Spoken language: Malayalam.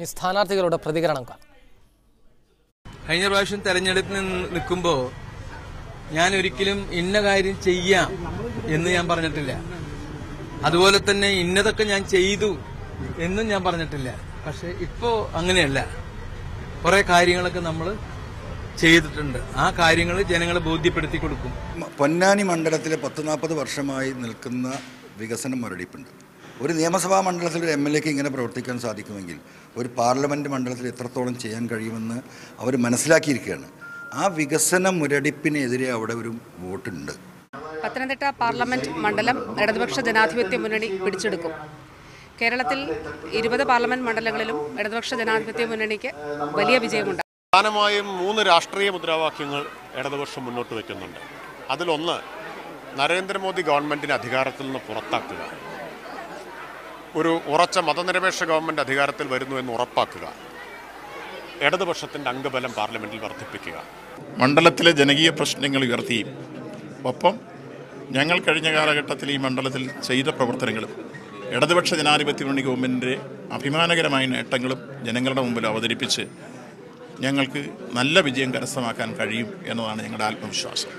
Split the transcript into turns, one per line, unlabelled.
ഈ സ്ഥാനാർത്ഥികളുടെ പ്രതികരണം കാണാം.
കഴിഞ്ഞ പ്രാവശ്യം തെരഞ്ഞെടുപ്പിൽ നിൽക്കുമ്പോൾ ഞാൻ ഒരിക്കലും ഇന്ന കാര്യം ചെയ്യാം എന്ന് ഞാൻ പറഞ്ഞിട്ടില്ല. അതുപോലെ തന്നെ ഇന്നതൊക്കെ ഞാൻ ചെയ്തു എന്നും ഞാൻ പറഞ്ഞിട്ടില്ല. പക്ഷെ ഇപ്പോ അങ്ങനെയല്ല. കുറെ കാര്യങ്ങളൊക്കെ നമ്മൾ ചെയ്തിട്ടുണ്ട്. ആ കാര്യങ്ങൾ ജനങ്ങളെ ബോധ്യപ്പെടുത്തി കൊടുക്കും.
പൊന്നാനി മണ്ഡലത്തിലെ 40 വർഷമായി നിൽക്കുന്ന വികസന മുരടിപ്പുണ്ട്. ഒരു നിയമസഭാ മണ്ഡലത്തിൽ ഒരു MLA ക്ക് ഇങ്ങനെ പ്രവർത്തിക്കാൻ സാധിക്കുമെങ്കിൽ ഒരു പാർലമെൻറ്റ് മണ്ഡലത്തിൽ എത്രത്തോളം ചെയ്യാൻ കഴിയുമെന്ന് അവർ മനസ്സിലാക്കിയിരിക്കുകയാണ്. ആ വികസന മുരടിപ്പിനെതിരെ അവിടെ ഒരു വോട്ടുണ്ട്.
പത്തനംതിട്ട പാർലമെന്റ് മണ്ഡലം ഇടതുപക്ഷ ജനാധിപത്യ മുന്നണി പിടിച്ചെടുക്കും. കേരളത്തിൽ 20 പാർലമെന്റ് മണ്ഡലങ്ങളിലും ഇടതുപക്ഷ ജനാധിപത്യ മുന്നണിക്ക് വലിയ വിജയമുണ്ട്.
പ്രധാനമായും 3 രാഷ്ട്രീയ മുദ്രാവാക്യങ്ങൾ ഇടതുപക്ഷം മുന്നോട്ട് വയ്ക്കുന്നുണ്ട്. അതിലൊന്ന്, നരേന്ദ്രമോദി ഗവൺമെൻറ്റിനെ അധികാരത്തിൽ നിന്ന് പുറത്താക്കുക, ഒരു ഉറച്ച മതനിരപേക്ഷ ഗവൺമെൻറ് അധികാരത്തിൽ വരുന്നു എന്ന് ഉറപ്പാക്കുക, ഇടതുപക്ഷത്തിൻ്റെ അംഗബലം പാർലമെൻറ്റിൽ വർദ്ധിപ്പിക്കുക.
മണ്ഡലത്തിലെ ജനകീയ പ്രശ്നങ്ങൾ ഉയർത്തിയും ഒപ്പം ഞങ്ങൾ കഴിഞ്ഞ കാലഘട്ടത്തിൽ ഈ മണ്ഡലത്തിൽ ചെയ്ത പ്രവർത്തനങ്ങളും ഇടതുപക്ഷ ജനാധിപത്യ മുന്നണി ഗവൺമെൻറ്റിൻ്റെ അഭിമാനകരമായ നേട്ടങ്ങളും ജനങ്ങളുടെ മുമ്പിൽ അവതരിപ്പിച്ച് ഞങ്ങൾക്ക് നല്ല വിജയം കരസ്ഥമാക്കാൻ കഴിയും എന്നതാണ് ഞങ്ങളുടെ ആത്മവിശ്വാസം.